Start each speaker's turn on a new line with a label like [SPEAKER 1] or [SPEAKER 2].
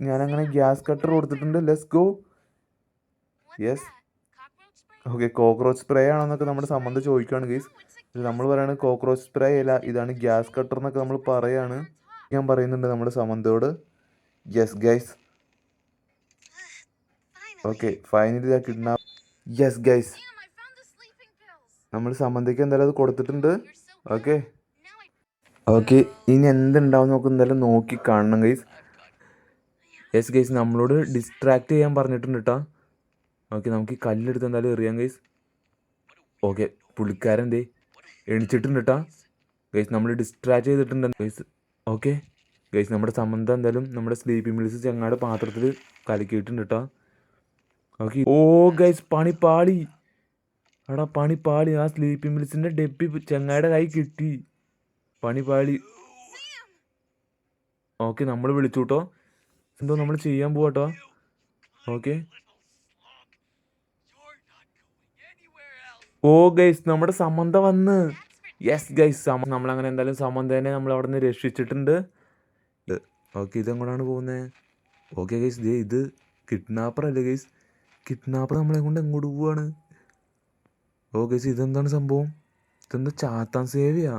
[SPEAKER 1] ഞാനങ്ങനെ gas cutter കൊടുത്തിട്ടുണ്ട്. Let's go. Yes. Okay, cockroach spray ആണെന്നൊക്കെ നമ്മുടെ സമന്ത ചോദിക്കുകയാണ് ഗൈസ്. നമ്മൾ പറയുന്നത് കോക്രോച്ച് സ്പ്രേ അല്ല, ഇതാണ് ഗ്യാസ് കട്ടർ എന്നൊക്കെ നമ്മൾ പറയാണ്. ഞാൻ പറയുന്നുണ്ട് നമ്മുടെ സമന്തയോട്. Yes guys. ഓക്കെ, ഫൈനലി ഇതാ കിഡ്നാപ്പ്. യെസ് ഗൈസ്, നമ്മൾ സമന്തയ്ക്ക് എന്തായാലും അത് കൊടുത്തിട്ടുണ്ട്. ഓക്കെ ഓക്കെ, ഇനി എന്തുണ്ടാവും നമുക്ക് എന്തായാലും നോക്കി കാണണം ഗൈസ്. യെസ് ഗൈസ്, നമ്മളോട് ഡിസ്ട്രാക്ട് ചെയ്യാൻ പറഞ്ഞിട്ടുണ്ട് കേട്ടോ. ഓക്കെ, നമുക്ക് ഈ കല്ലെടുത്ത് എന്തായാലും എറിയാം ഗൈസ്. ഓക്കെ, പുള്ളിക്കാരൻ എന്തേ എണിച്ചിട്ടുണ്ട് കേട്ടോ ഗൈസ്. നമ്മൾ ഡിസ്ട്രാക്ട് ചെയ്തിട്ടുണ്ട് ഗൈസ്. ഓക്കെ ഗൈസ്, നമ്മുടെ സമന്ത എന്തായാലും നമ്മുടെ സ്ലീപ്പിംഗ് പിൽസ് ചങ്ങാട് പാത്രത്തിൽ കലക്കിയിട്ടുണ്ട് കേട്ടോ. ഓക്കെ, ഓ ഗൈസ്, പണി പാളി. ആ സ്ലീപ്പിംഗ് പിൽസിൻ്റെ ഡെപ്പി ചങ്ങായുടെ കൈ കിട്ടി. പണി. ഓക്കെ, നമ്മൾ വിളിച്ചു കേട്ടോ. എന്തോ നമ്മൾ ചെയ്യാൻ പോവാട്ടോ. ഓക്കെ, ഓ ഗൈസ്, നമ്മുടെ സമന്ത വന്ന്. യെസ് ഗൈസ്, നമ്മളങ്ങനെ എന്തായാലും സമന്തേനെ നമ്മൾ അവിടെ നിന്ന് രക്ഷിച്ചിട്ടുണ്ട്. ഓക്കെ, ഇതെങ്ങോട്ടാണ് പോകുന്നത്? ഓക്കെ ഗൈസ്, ഇത് കിഡ്നാപ്പർ അല്ലേ ഗൈസ്? കിഡ്നാപ്പർ നമ്മളെ കൊണ്ട് എങ്ങോട്ട് പോവാണ്? ഓ ഗൈസ്, ഇതെന്താണ് സംഭവം? ഇതെന്താ ചാത്താൻ സേവയാ?